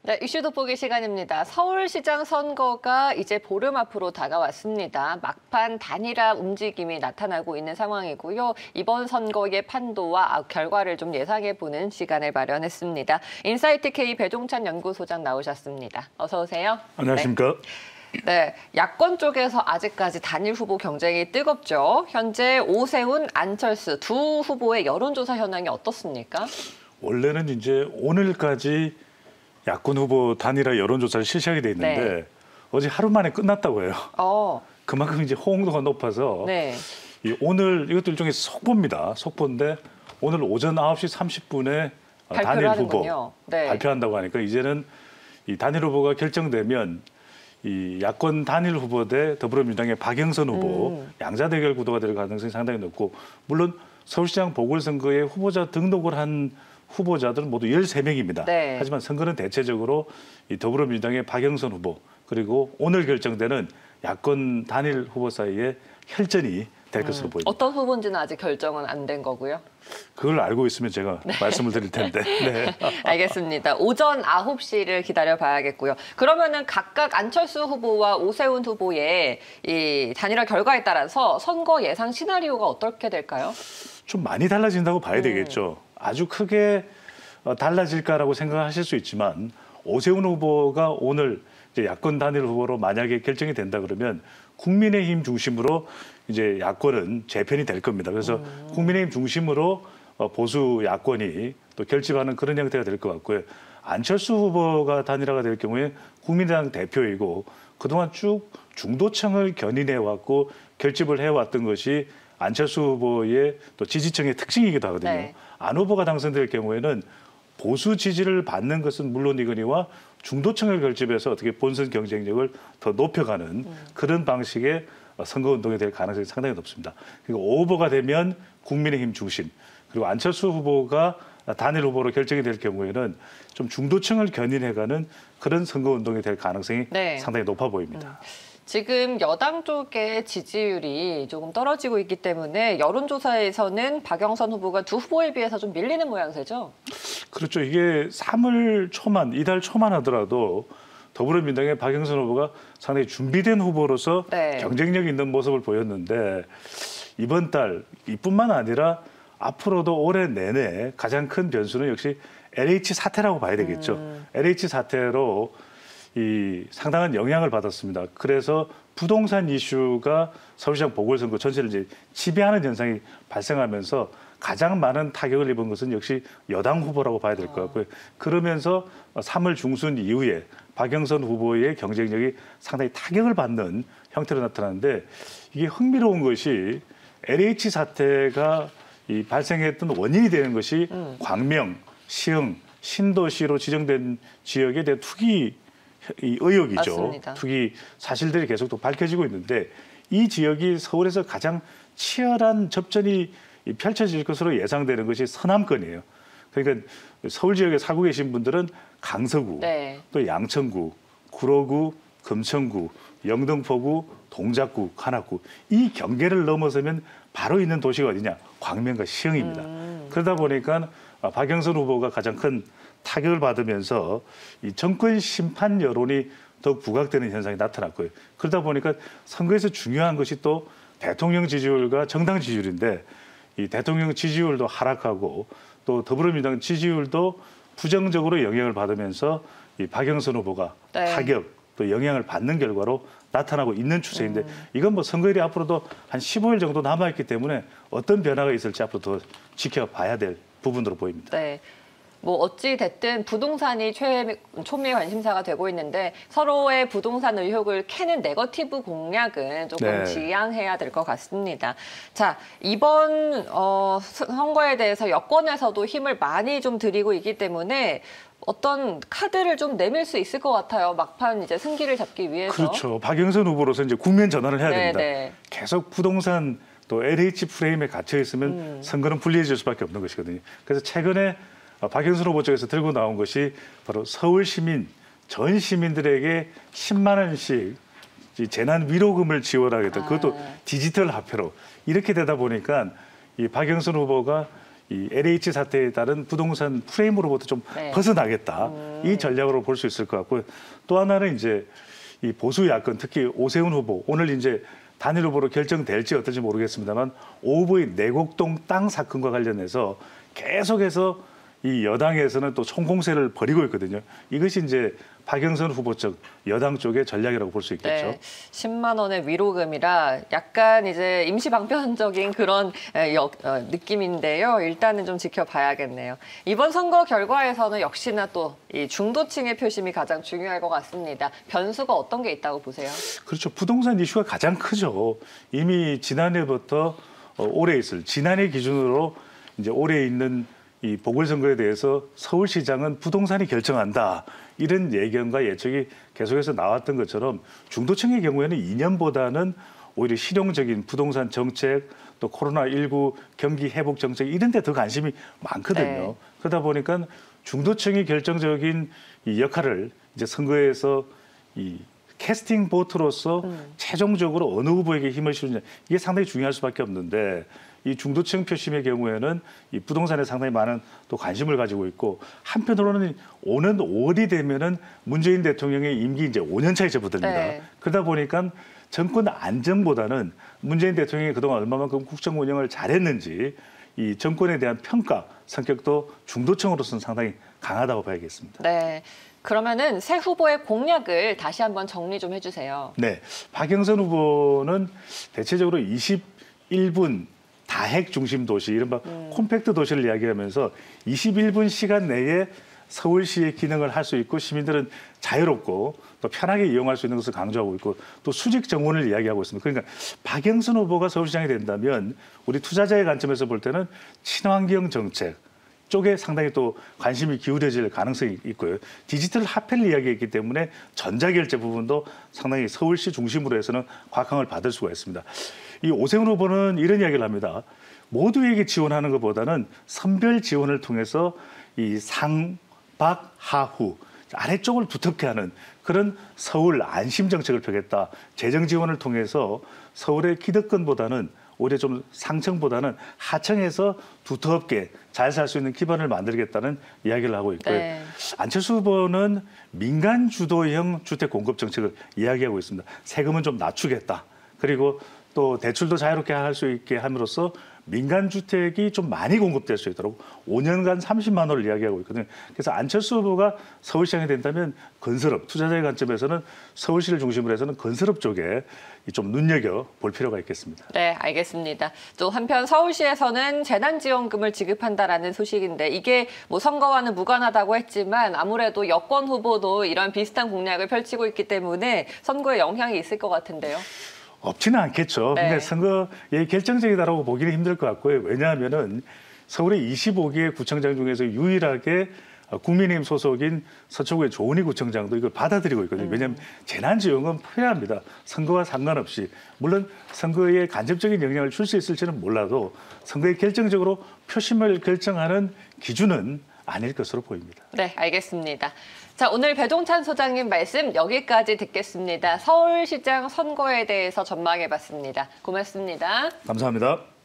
네, 이슈 돋보기 시간입니다. 서울시장 선거가 이제 보름 앞으로 다가왔습니다. 막판 단일화 움직임이 나타나고 있는 상황이고요. 이번 선거의 판도와 결과를 좀 예상해보는 시간을 마련했습니다. 인사이트 K 배종찬 연구소장 나오셨습니다. 어서 오세요. 안녕하십니까. 네, 야권 쪽에서 아직까지 단일 후보 경쟁이 뜨겁죠. 현재 오세훈, 안철수 두 후보의 여론조사 현황이 어떻습니까? 원래는 이제 오늘까지 야권 후보 단일화 여론조사를 실시하게 돼 있는데 네. 어제 하루 만에 끝났다고 해요. 그만큼 이제 호응도가 높아서 네. 오늘 이것도 일종의 속보입니다. 속보인데 오늘 오전 9시 30분에 단일 후보 네. 발표한다고 하니까 이제는 이 단일 후보가 결정되면 이 야권 단일 후보 대 더불어민주당의 박영선 후보 양자 대결 구도가 될 가능성이 상당히 높고, 물론 서울시장 보궐선거에 후보자 등록을 한 후보자들은 모두 13명입니다. 네. 하지만 선거는 대체적으로 이 더불어민주당의 박영선 후보, 그리고 오늘 결정되는 야권 단일 후보 사이에 혈전이 될 것으로 보입니다. 어떤 후보인지는 아직 결정은 안 된 거고요. 그걸 알고 있으면 제가 말씀을 드릴 텐데. 네. 알겠습니다. 오전 9시를 기다려봐야겠고요. 그러면은 각각 안철수 후보와 오세훈 후보의 이 단일화 결과에 따라서 선거 예상 시나리오가 어떻게 될까요? 좀 많이 달라진다고 봐야 되겠죠. 아주 크게 달라질까라고 생각하실 수 있지만, 오세훈 후보가 오늘 이제 야권 단일 후보로 만약에 결정이 된다 그러면 국민의힘 중심으로 이제 야권은 재편이 될 겁니다. 그래서 국민의힘 중심으로 보수 야권이 또 결집하는 그런 형태가 될 것 같고요. 안철수 후보가 단일화가 될 경우에 국민의당 대표이고 그동안 쭉 중도층을 견인해왔고 결집을 해왔던 것이 안철수 후보의 또 지지층의 특징이기도 하거든요. 네. 안 후보가 당선될 경우에는 보수 지지를 받는 것은 물론이거니와 중도층을 결집해서 어떻게 본선 경쟁력을 더 높여가는 그런 방식의 선거운동이 될 가능성이 상당히 높습니다. 그리고 오 후보가 되면 국민의힘 중심, 그리고 안철수 후보가 단일 후보로 결정이 될 경우에는 좀 중도층을 견인해가는 그런 선거운동이 될 가능성이 상당히 높아 보입니다. 지금 여당 쪽의 지지율이 조금 떨어지고 있기 때문에 여론조사에서는 박영선 후보가 두 후보에 비해서 좀 밀리는 모양새죠? 그렇죠. 이게 3월 초만, 이달 초만 하더라도 더불어민주당의 박영선 후보가 상당히 준비된 후보로서 경쟁력 있는 모습을 보였는데, 이번 달 이뿐만 아니라 앞으로도 올해 내내 가장 큰 변수는 역시 LH 사태라고 봐야 되겠죠. LH 사태로 이 상당한 영향을 받았습니다. 그래서 부동산 이슈가 서울시장 보궐선거 전체를 이제 지배하는 현상이 발생하면서 가장 많은 타격을 입은 것은 역시 여당 후보라고 봐야 될 것 같고요. 그러면서 3월 중순 이후에 박영선 후보의 경쟁력이 상당히 타격을 받는 형태로 나타나는데, 이게 흥미로운 것이 LH 사태가 이 발생했던 원인이 되는 것이 광명, 시흥, 신도시로 지정된 지역에 대한 투기 의혹이죠. 맞습니다. 투기 사실들이 계속 또 밝혀지고 있는데, 이 지역이 서울에서 가장 치열한 접전이 펼쳐질 것으로 예상되는 것이 서남권이에요. 그러니까 서울 지역에 살고 계신 분들은 강서구, 또 양천구, 구로구, 금천구, 영등포구, 동작구, 관악구, 이 경계를 넘어서면 바로 있는 도시가 어디냐? 광명과 시흥입니다. 그러다 보니까 박영선 후보가 가장 큰 타격을 받으면서 이 정권 심판 여론이 더욱 부각되는 현상이 나타났고요. 그러다 보니까 선거에서 중요한 것이 또 대통령 지지율과 정당 지지율인데, 이 대통령 지지율도 하락하고 또 더불어민주당 지지율도 부정적으로 영향을 받으면서 이 박영선 후보가 타격 또 영향을 받는 결과로 나타나고 있는 추세인데, 이건 뭐 선거일이 앞으로도 한 15일 정도 남아있기 때문에 어떤 변화가 있을지 앞으로 더 지켜봐야 될 부분으로 보입니다. 뭐 어찌 됐든 부동산이 초미의 관심사가 되고 있는데, 서로의 부동산 의혹을 캐는 네거티브 공략은 조금 지양해야 될 것 같습니다. 자, 이번 선거에 대해서 여권에서도 힘을 많이 좀 들이고 있기 때문에 어떤 카드를 좀 내밀 수 있을 것 같아요. 막판 이제 승기를 잡기 위해서. 그렇죠. 박영선 후보로서 이제 국면 전환을 해야 됩니다. 계속 부동산 또 LH 프레임에 gat혀 있으면 선거는 불리해질 수밖에 없는 것이거든요. 그래서 최근에 박영선 후보 쪽에서 들고 나온 것이 바로 서울 시민, 전 시민들에게 10만 원씩 재난 위로금을 지원하겠다. 그것도 디지털 화폐로. 이렇게 되다 보니까 이 박영선 후보가 이 LH 사태에 따른 부동산 프레임으로부터 좀 네. 벗어나겠다. 이 전략으로 볼 수 있을 것 같고요. 또 하나는 이제 이 보수 야권, 특히 오세훈 후보, 오늘 이제 단일 후보로 결정될지 어떨지 모르겠습니다만 오 후보의 내곡동 땅 사건과 관련해서 계속해서 이 여당에서는 또 총공세를 벌이고 있거든요. 이것이 이제 박영선 후보 쪽 여당 쪽의 전략이라고 볼 수 있겠죠. 네, 10만 원의 위로금이라 약간 이제 임시 방편적인 그런 느낌인데요. 일단은 좀 지켜봐야겠네요. 이번 선거 결과에서는 역시나 또 이 중도층의 표심이 가장 중요할 것 같습니다. 변수가 어떤 게 있다고 보세요? 그렇죠. 부동산 이슈가 가장 크죠. 이미 지난해부터 올해 있을 지난해 기준으로 이제 올해 있는 이 보궐선거에 대해서 서울시장은 부동산이 결정한다. 이런 예견과 예측이 계속해서 나왔던 것처럼 중도층의 경우에는 2년보다는 오히려 실용적인 부동산 정책 또 코로나19 경기 회복 정책 이런 데 더 관심이 많거든요. 네. 그러다 보니까 중도층이 결정적인 이 역할을 이제 선거에서 이 캐스팅 보트로서 최종적으로 어느 후보에게 힘을 실느냐 이게 상당히 중요할 수밖에 없는데 이 중도층 표심의 경우에는 이 부동산에 상당히 많은 또 관심을 가지고 있고 한편으로는 오는 5월이 되면은 문재인 대통령의 임기 이제 5년 차에 접어듭니다. 네. 그러다 보니까 정권 안정보다는 문재인 대통령이 그동안 얼마만큼 국정 운영을 잘했는지 이 정권에 대한 평가 성격도 중도층으로서는 상당히 강하다고 봐야겠습니다. 네. 그러면은 새 후보의 공약을 다시 한번 정리 좀 해주세요. 네, 박영선 후보는 대체적으로 21분 다핵 중심 도시, 이른바 콤팩트 도시를 이야기하면서 21분 시간 내에 서울시의 기능을 할 수 있고 시민들은 자유롭고 또 편하게 이용할 수 있는 것을 강조하고 있고 또 수직 정원을 이야기하고 있습니다. 그러니까 박영선 후보가 서울시장이 된다면 우리 투자자의 관점에서 볼 때는 친환경 정책 쪽에 상당히 또 관심이 기울여질 가능성이 있고요. 디지털 화폐를 이야기했기 때문에 전자결제 부분도 상당히 서울시 중심으로 해서는 곽강을 받을 수가 있습니다. 이 오세훈 후보는 이런 이야기를 합니다. 모두에게 지원하는 것보다는 선별 지원을 통해서 이 상박 하후 아래쪽을 두텁게 하는 그런 서울 안심 정책을 펴겠다. 재정 지원을 통해서 서울의 기득권보다는 오히려 좀 상층보다는 하층에서 두텁게 잘 살 수 있는 기반을 만들겠다는 이야기를 하고 있고요. 네. 안철수 후보는 민간 주도형 주택 공급 정책을 이야기하고 있습니다. 세금은 좀 낮추겠다. 그리고 또 대출도 자유롭게 할 수 있게 함으로써 민간 주택이 좀 많이 공급될 수 있도록 5년간 30만 원을 이야기하고 있거든요. 그래서 안철수 후보가 서울시장이 된다면 건설업, 투자자의 관점에서는 서울시를 중심으로 해서는 건설업 쪽에 좀 눈여겨 볼 필요가 있겠습니다. 네, 알겠습니다. 또 한편 서울시에서는 재난지원금을 지급한다라는 소식인데 이게 뭐 선거와는 무관하다고 했지만 아무래도 여권 후보도 이런 비슷한 공약을 펼치고 있기 때문에 선거에 영향이 있을 것 같은데요. 없지는 않겠죠. 네. 근데 선거에 결정적이다라고 보기는 힘들 것 같고요. 왜냐하면은 서울의 25개 구청장 중에서 유일하게 국민의힘 소속인 서초구의 조은희 구청장도 이걸 받아들이고 있거든요. 왜냐하면 재난지원금 필요합니다. 선거와 상관없이. 물론 선거에 간접적인 영향을 줄 수 있을지는 몰라도 선거에 결정적으로 표심을 결정하는 기준은 아닐 것으로 보입니다. 네, 알겠습니다. 자, 오늘 배종찬 소장님 말씀 여기까지 듣겠습니다. 서울시장 선거에 대해서 전망해봤습니다. 고맙습니다. 감사합니다.